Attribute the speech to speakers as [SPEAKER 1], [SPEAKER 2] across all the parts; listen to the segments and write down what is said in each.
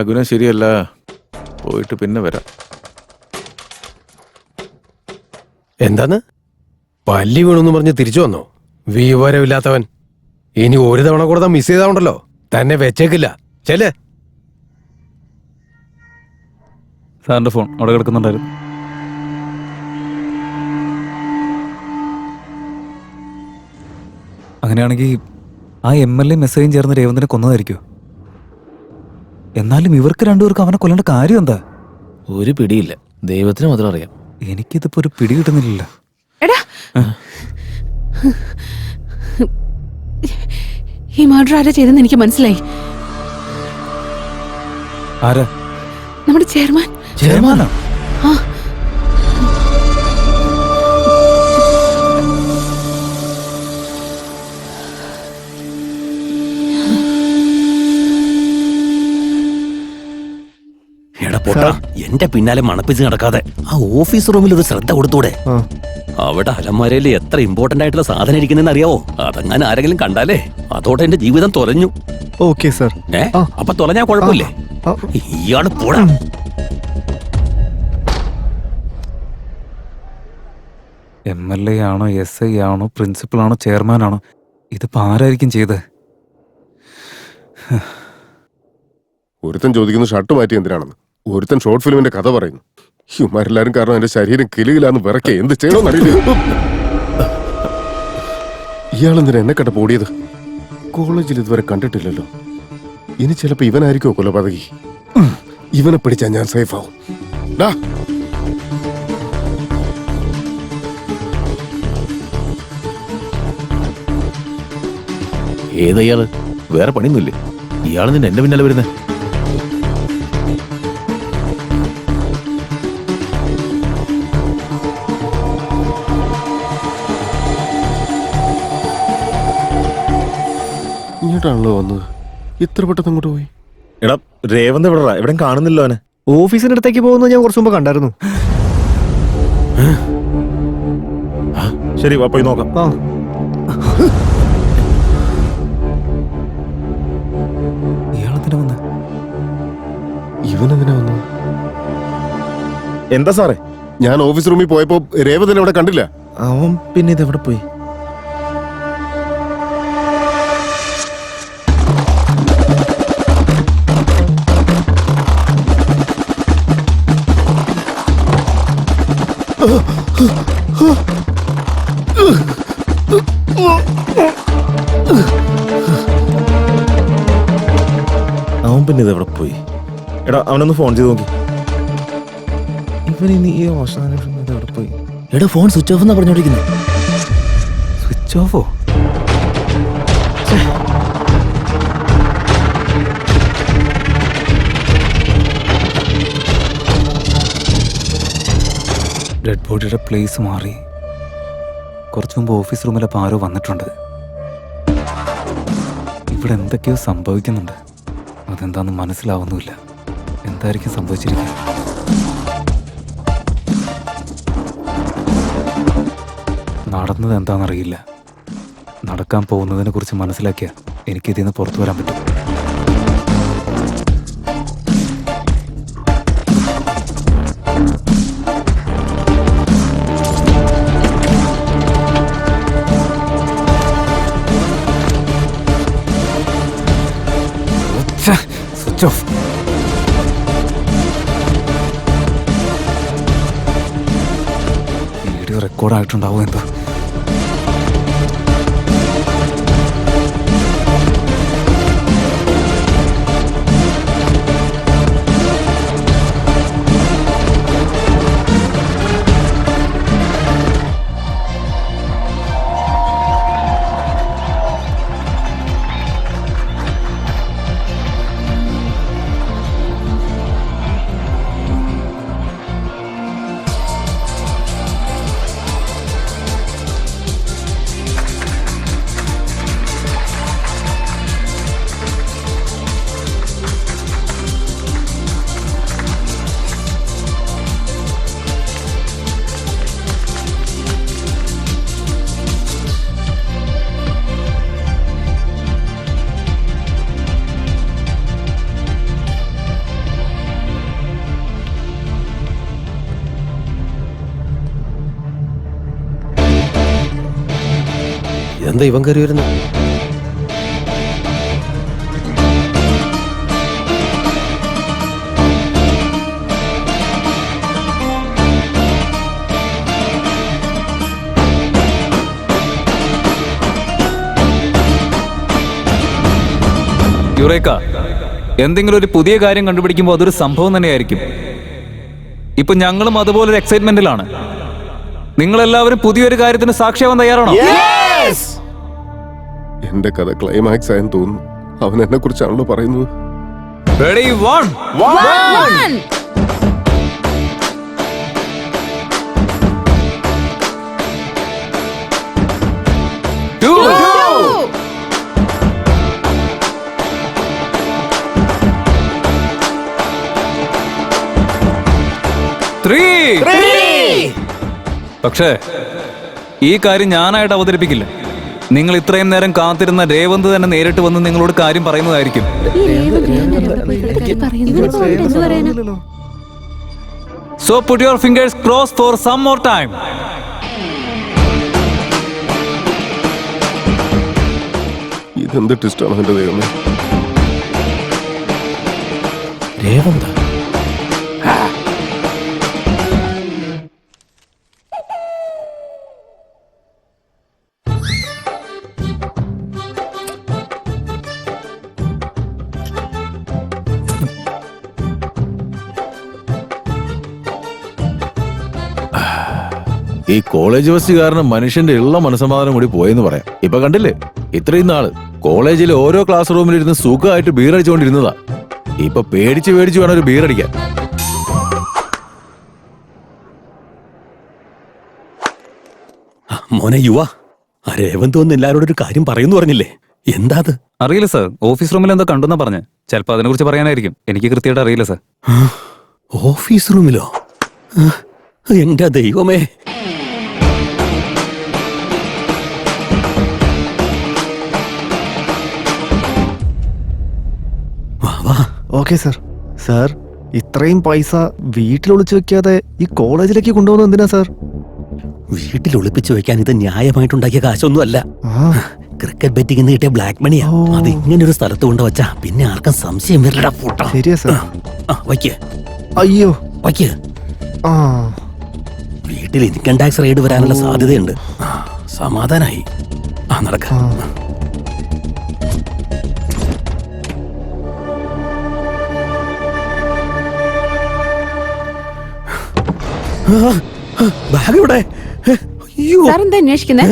[SPEAKER 1] ലഘുന ശരിയല്ല. പോയിട്ട് പിന്നെ വരാം.
[SPEAKER 2] എന്താന്ന് പല്ലി വീണെന്ന് പറഞ്ഞ് തിരിച്ചു വന്നോ? വിവരമില്ലാത്തവൻ. ഇനി ഒരു തവണ കൂടെ മിസ് ചെയ്താണ്ടല്ലോ തന്നെ വെച്ചേക്കില്ല. ചെല്ലേ.
[SPEAKER 3] സാറിന്റെ ഫോൺ അവിടെ കിടക്കുന്നുണ്ടായിരുന്നു. അങ്ങനെയാണെങ്കിൽ ആ MLA മെസ്സേജും ചേർന്ന് രേവന്തിനെ കൊന്നതായിരിക്കോ? എന്നാലും ഇവർക്ക് രണ്ടുപേർക്കും അവനെ കൊല്ലേണ്ട കാര്യം എന്താ?
[SPEAKER 4] ഒരു പിടിയില്ല. ദൈവത്തിന് മാത്രം അറിയാം.
[SPEAKER 3] എനിക്കിതിപ്പോ ഒരു പിടി കിട്ടുന്നില്ല.
[SPEAKER 5] എടാ, ഈ മർഡർ ആരാ ചെയ്തെന്ന് എനിക്ക് മനസ്സിലായി.
[SPEAKER 3] ആരാ?
[SPEAKER 5] നമ്മുടെ ചെയർമാൻ.
[SPEAKER 3] ചെയർമാനാ?
[SPEAKER 5] ആ,
[SPEAKER 6] എന്റെ പിന്നാലെ മണപ്പിച്ച് നടക്കാതെ ആ ഓഫീസ് റൂമിൽ ഒരു ശ്രദ്ധ കൊടുത്തൂടെ? അവിടെ അലമാരയിൽ എത്ര ഇമ്പോർട്ടന്റ് ആയിട്ടുള്ള സാധനം ഇരിക്കുന്നെന്ന് അറിയാവോ? അതങ്ങനെ ആരെങ്കിലും കണ്ടാലേ അതോടെ എന്റെ ജീവിതം തൊലഞ്ഞു.
[SPEAKER 7] Okay sir.
[SPEAKER 6] അപ്പൊ തൊലഞ്ഞാ കുഴപ്പമില്ലേ? ഇയാള് പോടാ.
[SPEAKER 3] MLA ആണോ, SI ആണോ, പ്രിൻസിപ്പൽ ആണോ, ചെയർമാൻ ആണോ? ഇതിപ്പോ ആരായിരിക്കും ചെയ്ത്?
[SPEAKER 8] ഒരുത്തൻ ചോദിക്കുന്നു ഷർട്ട് മാറ്റി എന്തിനാണെന്ന്. ഒരുത്തൻ ഷോർട്ട് ഫിലിമിന്റെ കഥ പറയുന്നു. ഇവന്മാരെല്ലാരും കാരണം എന്റെ ശരീരം കിലുകിലാന്ന് വിറക്കെ. എന്ത് ചെയ്യണമെന്നറിയില്ല. ഇയാളെന്തിനാ എന്നെ കണ്ട പോടിയത്? കോളേജിൽ ഇതുവരെ കണ്ടിട്ടില്ലല്ലോ. ഇനി ചിലപ്പോ ഇവനായിരിക്കോ കൊലപാതകി. ഇവനെ പിടിച്ചാ ഞാൻ സേഫ് ആവും.
[SPEAKER 4] ഏതയാള്? വേറെ പണിയൊന്നുമില്ലേ? ഇയാള് നിന്നെ എന്റെ പിന്നാലെ വരുന്നേ?
[SPEAKER 8] ഇങ്ങോട്ടാണല്ലോ വന്നത്. ഇത്ര പെട്ടെന്ന് അങ്ങോട്ട് പോയി.
[SPEAKER 9] എടാ രേവന്ത് എവിടെടാ? എവിടെ കാണുന്നില്ലോ അവനെ.
[SPEAKER 7] ഓഫീസിന്റെ അടുത്തേക്ക് പോകുന്നത് ഞാൻ കുറച്ചു മുമ്പ് കണ്ടായിരുന്നു.
[SPEAKER 9] ശരി, പോയി നോക്കാം.
[SPEAKER 3] ഇയാളെന്തിനാ വന്ന്?
[SPEAKER 8] ഇവനെന്തിനാ വന്നത്?
[SPEAKER 9] എന്താ സാറേ?
[SPEAKER 8] ഞാൻ ഓഫീസ് റൂമിൽ പോയപ്പോ രേവതിനെ അവിടെ കണ്ടില്ല.
[SPEAKER 9] അവൻ പിന്നെ ഇതെവിടെ പോയി? അവൻ പിന്നെ ഇതെവിടെ പോയി? എടാ അവനൊന്ന് ഫോൺ ചെയ്ത് നോക്കി. ഇവനിനി ഈ അവസാനം ഇതെവിടെ പോയി?
[SPEAKER 4] എടാ ഫോൺ സ്വിച്ച് ഓഫ് എന്നാ പറഞ്ഞോണ്ടിരിക്കുന്നത്.
[SPEAKER 3] സ്വിച്ച് ഓഫോ? ഡെഡ് ബോഡിയുടെ പ്ലേസ് മാറി. കുറച്ചു മുമ്പ് ഓഫീസ് റൂമിലപ്പോൾ ആരോ വന്നിട്ടുണ്ട്. ഇവിടെ എന്തൊക്കെയോ സംഭവിക്കുന്നുണ്ട്. അതെന്താണെന്ന് മനസ്സിലാവുന്നുമില്ല. എന്തായിരിക്കും സംഭവിച്ചിരിക്കുക? നടന്നത് എന്താണെന്നറിയില്ല. നടക്കാൻ പോകുന്നതിനെ കുറിച്ച് മനസ്സിലാക്കിയാൽ എനിക്കിതിൽ നിന്ന് പുറത്തു വരാൻ പറ്റും. Switch off. വീഡിയോ റെക്കോർഡായിട്ടുണ്ടാവും എന്തോ.
[SPEAKER 2] ഇതെന്താ ഇവൻ കയറി വരുന്നു?
[SPEAKER 3] യുറേക്ക, എന്തെങ്കിലും ഒരു പുതിയ കാര്യം കണ്ടുപിടിക്കുമ്പോൾ അതൊരു സംഭവം തന്നെയായിരിക്കും. ഇപ്പൊ ഞങ്ങളും അതുപോലൊരു എക്സൈറ്റ്മെന്റിലാണ്. നിങ്ങളെല്ലാവരും പുതിയൊരു കാര്യത്തിന് സാക്ഷിയാവാൻ തയ്യാറാണോ?
[SPEAKER 8] എന്റെ കഥ ക്ലൈമാക്സ് ആയെന്ന് തോന്നുന്നു. അവൻ എന്നെ കുറിച്ചാണല്ലോ പറയുന്നത്.
[SPEAKER 3] Ready, one. Two. Three. പക്ഷേ ഈ കാര്യം ഞാനായിട്ട് അവതരിപ്പിക്കില്ല. നിങ്ങൾ ഇത്രയും നേരം കാത്തിരുന്ന രേവന്ത് തന്നെ നേരിട്ട് വന്ന് നിങ്ങളോട് കാര്യം പറയുന്നതായിരിക്കും. So put your fingers crossed for some more time.
[SPEAKER 8] ഇതെന്ത് ട്വിസ്റ്റാണ് എന്റെ ദൈവമേ.
[SPEAKER 2] രേവന്ത
[SPEAKER 4] ഈ കോളേജ് ബസ് കാരണം മനുഷ്യന്റെ ഉള്ള മനസ്സമാധാനം കൂടി പോയെന്ന് പറയാം. ഇപ്പൊ കണ്ടില്ലേ, ഇത്രയും നാള് കോളേജിലെ ഓരോ ക്ലാസ് റൂമിലിരുന്ന് സുഖമായിട്ട് ബീറടിച്ചുകൊണ്ടിരുന്നതാ. ഇപ്പൊ പേടിച്ച് വേണം ഒരു ബീറടിക്കാൻ.
[SPEAKER 6] മോനെ യുവ, ആ രേവന്ത് വന്ന് എല്ലാവരോടും ഒരു കാര്യം പറയുന്നു പറഞ്ഞില്ലേ? എന്താ അത്?
[SPEAKER 3] അറിയില്ല സർ, ഓഫീസ് റൂമിൽ എന്താ കണ്ടെന്നാ പറഞ്ഞ്. ചിലപ്പോൾ അതിനെ കുറിച്ച് പറയാനായിരിക്കും. എനിക്ക് കൃത്യമായിട്ട് അറിയില്ല സർ.
[SPEAKER 6] ഓഫീസ് റൂമിലോ? എന്റെ ദൈവമേ.
[SPEAKER 7] Okay sir. സാർ, ഇത്രയും പൈസ വീട്ടിൽ ഒളിച്ചു വെക്കാതെ ഈ കോളേജിലേക്ക് കൊണ്ടുപോകുന്നത് എന്തിനാ സാർ?
[SPEAKER 6] വീട്ടിൽ ഒളിപ്പിച്ചു വെക്കാൻ ഇത് ന്യായമായിട്ടുണ്ടാക്കിയ കാശൊന്നും അല്ല.
[SPEAKER 7] ആ,
[SPEAKER 6] ക്രിക്കറ്റ് ബെറ്റിംഗ് കിട്ടിയ ബ്ലാക്ക് മണിയാ. അത് ഇങ്ങനെ ഒരു സ്ഥലത്ത് കൊണ്ട് വെച്ചാ പിന്നെ ആർക്കും സംശയം വരില്ലടാ പൂട്ടാ.
[SPEAKER 7] ശരിയാ സാർ.
[SPEAKER 6] വയ്ക്ക്
[SPEAKER 7] അയ്യോ.
[SPEAKER 6] വയ്ക്ക്.
[SPEAKER 7] ആ,
[SPEAKER 6] വീട്ടിൽ ഇൻകം ടാക്സ് റെയ്ഡ് വരാനുള്ള സാധ്യതയുണ്ട്. സമാധാനായി. നടക്ക. ബാഗ് ഇവിടെ.
[SPEAKER 5] സാറെന്താ അന്വേഷിക്കുന്നത്?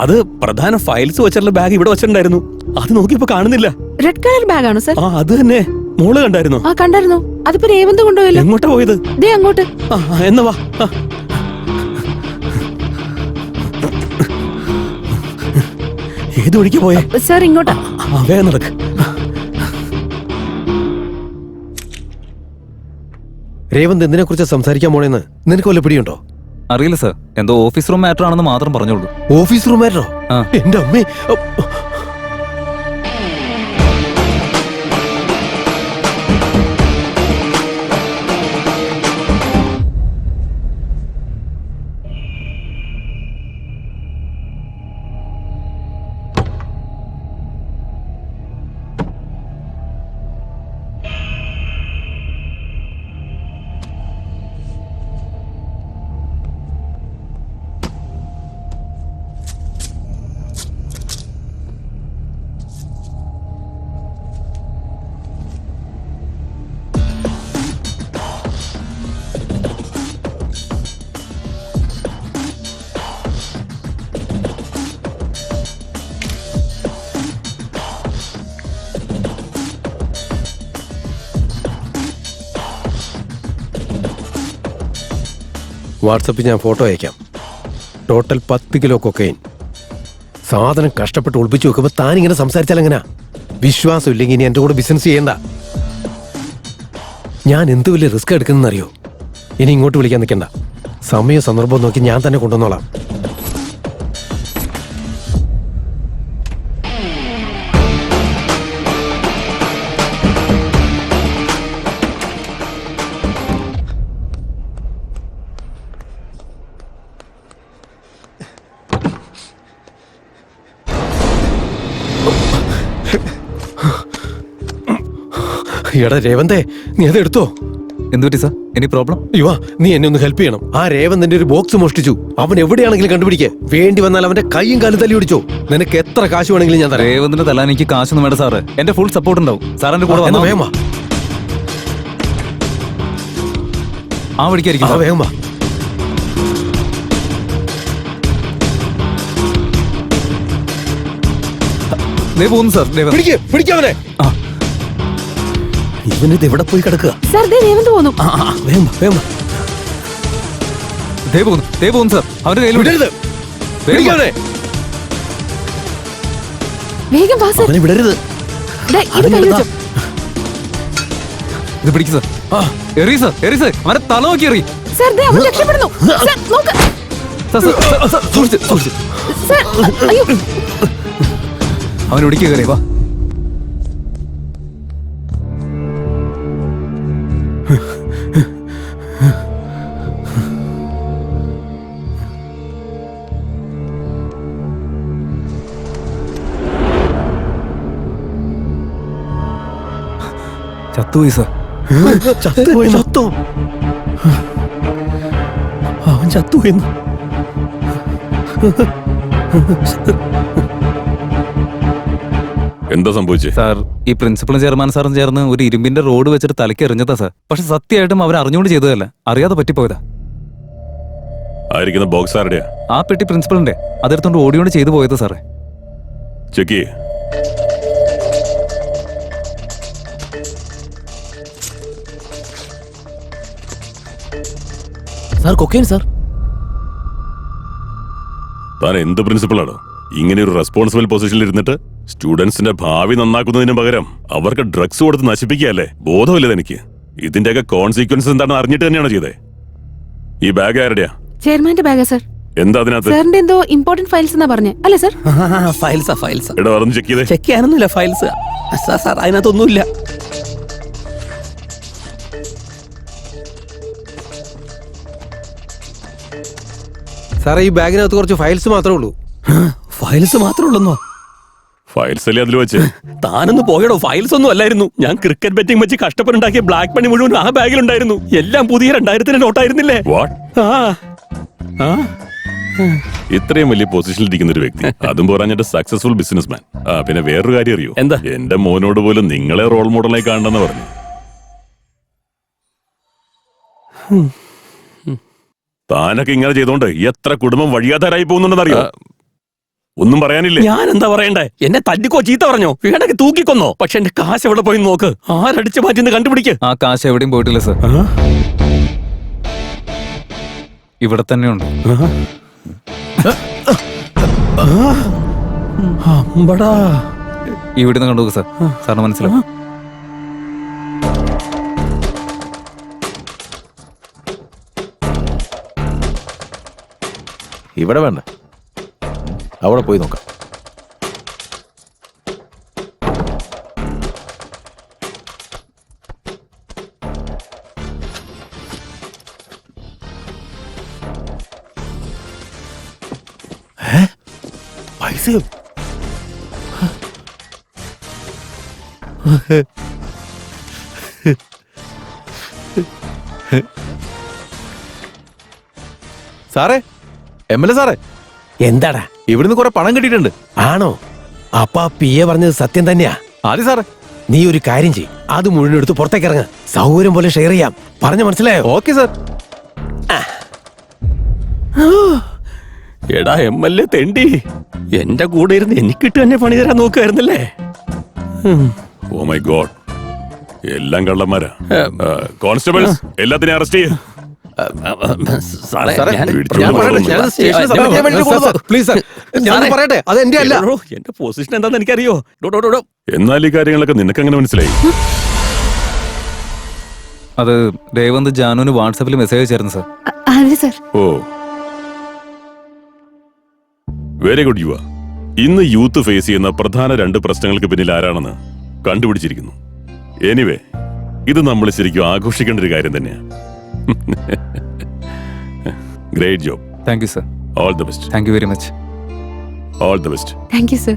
[SPEAKER 6] അത് പ്രധാന ഫയൽസ് വെച്ചിട്ടുള്ള ബാഗ് ഇവിടെ വെച്ചിട്ടുണ്ടായിരുന്നു. അത് നോക്കിയപ്പോ കാണുന്നില്ല.
[SPEAKER 5] റെഡ് കളർ ബാഗാണോ സാർ?
[SPEAKER 6] അത് തന്നെ. മോള് കണ്ടായിരുന്നോ?
[SPEAKER 5] ആ കണ്ടായിരുന്നു. അതിപ്പോ രേവന്ത് കൊണ്ടുപോയല്ലോ.
[SPEAKER 6] എങ്ങോട്ടാ പോയത്?
[SPEAKER 5] ദേ അങ്ങോട്ട്.
[SPEAKER 6] എന്നാ വാ. ഏത് വഴിക്ക് പോയേ?
[SPEAKER 5] സാർ ഇങ്ങോട്ടാ.
[SPEAKER 6] വേഗം നടക്ക്.
[SPEAKER 2] രേവന്ത് എന്തിനെ കുറിച്ച് സംസാരിക്കാൻ പോണെന്ന് നിനക്ക് വല്ല പിടിയുണ്ടോ?
[SPEAKER 3] അറിയില്ല സർ, എന്തോ ഓഫീസ് റൂം മാറ്റർ ആണെന്ന് മാത്രം പറഞ്ഞോളൂ.
[SPEAKER 2] ഓഫീസ് റൂമായിട്ടോ?
[SPEAKER 3] ആ.
[SPEAKER 2] എന്റെ അമ്മേ. വാട്സപ്പിൽ ഞാൻ ഫോട്ടോ അയക്കാം. Total 10 kilo cocaine. സാധനം കഷ്ടപ്പെട്ട് ഒളിപ്പിച്ചു വെക്കുമ്പോൾ താനിങ്ങനെ സംസാരിച്ചാൽ എങ്ങനെയാ? വിശ്വാസം ഇല്ലെങ്കിൽ ഇനി എൻ്റെ കൂടെ ബിസിനസ് ചെയ്യണ്ട. ഞാൻ എന്ത് വലിയ റിസ്ക് എടുക്കുന്നറിയോ? ഇനി ഇങ്ങോട്ട് വിളിക്കാൻ നിൽക്കണ്ട. സമയവും സന്ദർഭവും നോക്കി ഞാൻ തന്നെ കൊണ്ടുവന്നോളാം. എടാ രേവന്തേ, നീ അത് എടുത്തോ.
[SPEAKER 3] എന്തുപറ്റി സാർ? Any problem?
[SPEAKER 2] യുവാ, നീ എന്നെ ഒന്ന് ഹെൽപ്പ് ചെയ്യണം. ആ രേവന്തന്റെ ഒരു ബോക്സ് മോഷ്ടിച്ചു. അവൻ എവിടെയാണെങ്കിലും കണ്ടുപിടിക്കേ. വേണ്ടി വന്നാൽ അവന്റെ കൈയും കാലും തല്ലി പിടിച്ചോ. നിനക്ക് എത്ര കാശ് വേണമെങ്കിലും ഞാൻ തരാം.
[SPEAKER 3] രേവന്തിന്റെ തല എനിക്ക് കാശൊന്നും വേണ്ട സാറ്. എന്റെ ഫുൾ സപ്പോർട്ട് ഉണ്ടാവും. സാറിന്റെ കൂടെ
[SPEAKER 2] എന്നാ
[SPEAKER 3] വന്നാ
[SPEAKER 2] വേഗം വാ.
[SPEAKER 3] ആ വഴിക്കായിരിക്കും സാർ.
[SPEAKER 2] വേഗം വാ.
[SPEAKER 3] ദേ പോകുന്നു സാർ.
[SPEAKER 2] പിടിക്കവനെ.
[SPEAKER 6] ഇവനിത് എവിടെ പോയി കിടക്കുക?
[SPEAKER 5] സാർ ദേ രേവന്ത് പോന്നു.
[SPEAKER 6] വേഗം വാ, വേഗം വാ.
[SPEAKER 3] ദേ പോകുന്നു സാർ. അവന്റെ കയ്യിൽ
[SPEAKER 2] വിടരുത്. പിടിക്കവനെ.
[SPEAKER 5] വേഗം വാ സാർ.
[SPEAKER 6] അവനെ വിടരുത്.
[SPEAKER 5] ദേ, ഇത് കൈ വെച്ചോ.
[SPEAKER 3] ഇത് പിടിക്കും സാർ. എറി സാർ, എറി സാർ. അവന്റെ തല നോക്കി എറി.
[SPEAKER 5] സാർ ദേ അവൻ രക്ഷപ്പെടുന്നു. സാർ നോക്ക്.
[SPEAKER 3] സാർ, സൂക്ഷിച്ച്.
[SPEAKER 5] സാർ അയ്യോ.
[SPEAKER 3] അവൻ ഒടിക്കുക കയറി വാ. ചത്തുപോയി സാർ.
[SPEAKER 6] ചത്തോ? അവൻ ചത്തുപോയെന്ന്.
[SPEAKER 10] എന്താ സംഭവിച്ചേ?
[SPEAKER 3] സാർ, ഈ പ്രിൻസിപ്പളും ചെയർമാൻ സാറും ചേർന്ന് ഒരു ഇരുമ്പിന്റെ റോഡ് വെച്ചിട്ട് തലയ്ക്ക് എറിഞ്ഞതാ സാർ. പക്ഷെ സത്യമായിട്ടും അവർ അറിഞ്ഞുകൊണ്ട് ചെയ്തതല്ല, അറിയാതെ പറ്റിപ്പോയതാ.
[SPEAKER 10] ആയിരിക്കുന്ന ബോക്സ് ആരുടെയാ?
[SPEAKER 3] ആ പെട്ടി പ്രിൻസിപ്പളിന്റെ. അതെടുത്തോണ്ട് ഓടിയോണ്ട് ചെയ്തു പോയത് സാറേ.
[SPEAKER 10] ചെക്ക് ചെയ്യേ.
[SPEAKER 6] Sir, cocaine sir.
[SPEAKER 10] താൻ എന്ത് പ്രിൻസിപ്പളാണോ ഇങ്ങനെ ഒരു റെസ്പോൺസിബിൾ പൊസിഷനിൽ ഇരുന്നിട്ട് സ്റ്റുഡൻസിന്റെ ഭാവി നന്നാക്കുന്നതിന് പകരം അവർക്ക് ഡ്രഗ്സ് കൊടുത്ത് നശിപ്പിക്കുകയല്ലേ? ബോധമില്ല എനിക്ക്. ഇതിന്റെയൊക്കെ കോൺസിക്വൻസ് എന്താണെന്ന് അറിഞ്ഞിട്ട് തന്നെയാണോ ചെയ്തേ? ഈ ബാഗ് ആരുടെയാ?
[SPEAKER 5] ചെയർമാന്റെ ബാഗാ സാർ.
[SPEAKER 10] എന്താ അതിനകത്ത്?
[SPEAKER 5] സാറിന്റെ എന്തോ ഇമ്പോർട്ടന്റ് ഫയൽസ് എന്നാ പറഞ്ഞേ അല്ലേ സാർ?
[SPEAKER 6] ഫയൽസ്.
[SPEAKER 10] എടാ, പറഞ്ഞു ചെക്ക് ചെയ്തേ.
[SPEAKER 6] ചെക്ക് ചെയ്യാനൊന്നുമില്ല, ഫയൽസ്. സാർ, അതിനകത്തൊന്നുമില്ല.
[SPEAKER 2] സാറേ, ഈ ബാഗിനകത്ത് കുറച്ച് ഫയൽസ് മാത്രമേ ഉള്ളൂ.
[SPEAKER 6] ഫയൽസ് മാത്രമേ ഉള്ളെന്നോ?
[SPEAKER 10] ഫയൽസ് അല്ലേ അതിൽ വെച്ച്?
[SPEAKER 6] താനൊന്ന് പോയടോ. ഫയൽസ് ഒന്നും അല്ലായിരുന്നു. ഞാൻ ക്രിക്കറ്റ് ബെറ്റിംഗ് വെച്ച് കഷ്ടപ്പെട്ടുണ്ടാക്കിയ ബ്ലാക്ക് മണി മുഴുവൻ ആ ബാഗിലുണ്ടായിരുന്നു. എല്ലാം പുതിയ 2000 നോട്ടായിരുന്നില്ലേ?
[SPEAKER 10] വാട്ട്? ഇത്രയും വലിയ പൊസിഷനിൽ ഇരിക്കുന്ന ഒരു വ്യക്തി, അതും പോരാഞ്ഞിട്ട് സക്സസ്ഫുൾ ബിസിനസ്മാൻ. പിന്നെ വേറൊരു കാര്യം അറിയോ?
[SPEAKER 6] എന്താ?
[SPEAKER 10] എന്റെ മോനോട് പോലും നിങ്ങളെ റോൾ മോഡലായി കാണണമെന്ന് പറഞ്ഞു. താനൊക്കെ ഇങ്ങനെ ചെയ്തോണ്ട് എത്ര കുടുംബം വഴിയാതാരായി പോകുന്നുണ്ടെന്നറിയോ? ഒന്നും പറയാനില്ലേ?
[SPEAKER 6] ഞാൻ എന്താ പറയണ്ടേ? എന്നെ തല്ലിക്കോ, ചീത്ത പറഞ്ഞോ, വേണമെങ്കിൽ തൂക്കിക്കൊന്നോ. പക്ഷെ എന്റെ കാശ് എവിടെ പോയി നോക്ക്. ആരടിച്ചു മാറ്റിന്ന് കണ്ടുപിടിക്ക്.
[SPEAKER 3] ആ കാശ് എവിടെയും പോയിട്ടില്ല സാർ. ഇവിടെ തന്നെയുണ്ട്. ഇവിടുന്ന് കണ്ടുപോകും സാർ. സാറിന് മനസ്സിലാവും.
[SPEAKER 4] ഇവിടെ വേണ്ട, അവിടെ പോയി നോക്കാം. പൈസയോ? സാറേ, MLA സാറേ,
[SPEAKER 2] എന്താടാ?
[SPEAKER 4] ഇവിടുന്ന് കുറെ പണം കിട്ടിയിട്ടുണ്ട്.
[SPEAKER 2] ആണോ? അപ്പൊ ആ PA പറഞ്ഞത് സത്യം തന്നെയാ?
[SPEAKER 4] ആദ്യം സാറേ,
[SPEAKER 2] നീ ഒരു കാര്യം ചെയ്യ്, അത് മുഴുവൻ എടുത്ത് പുറത്തേക്ക് ഇറങ്ങ. സൗകര്യം പോലെ ഷെയർ ചെയ്യാം. പറഞ്ഞു മനസ്സിലായോ?
[SPEAKER 4] Okay sir.
[SPEAKER 6] എടാ MLA തെണ്ടി, എന്റെ കൂടെ ഇരുന്ന് എനിക്കിട്ട് തന്നെ പണി തരാൻ നോക്കുമായിരുന്നല്ലേ?
[SPEAKER 10] ഓ മൈ ഗോഡ്, എല്ലാം കള്ളന്മാരാ. കോൺസ്റ്റബിൾസ്, എല്ലാത്തിനെയും അറസ്റ്റ് ചെയ്യ്.
[SPEAKER 6] സാറേ,
[SPEAKER 2] പറയട്ടെ, അത് എന്റെ അല്ല.
[SPEAKER 6] എന്റെ പൊസിഷൻ എന്താന്ന് എനിക്കറിയോ.
[SPEAKER 10] എന്നാൽ ഈ കാര്യങ്ങളൊക്കെ നിനക്ക് എങ്ങനെ മനസ്സിലായി?
[SPEAKER 3] അത് രേവന്ത് ജാനുവിന് വാട്സാപ്പിൽ മെസ്സേജ് അയച്ചായിരുന്നു സാർ.
[SPEAKER 5] അതെ സാർ.
[SPEAKER 10] ഓ, വെരി ഗുഡ് യുവ. ഇന്ന് യൂത്ത് ഫേസ് ചെയ്യുന്ന പ്രധാന 2 പ്രശ്നങ്ങൾക്ക് പിന്നിൽ ആരാണെന്ന് കണ്ടുപിടിച്ചിരിക്കുന്നു. എനിവേ, ഇത് നമ്മൾ ശരിക്കും ആഘോഷിക്കേണ്ട ഒരു കാര്യം തന്നെയാണ്. Great job.
[SPEAKER 3] Thank you sir.
[SPEAKER 10] All the best.
[SPEAKER 3] Thank you very much.
[SPEAKER 10] All the best.
[SPEAKER 5] Thank you sir.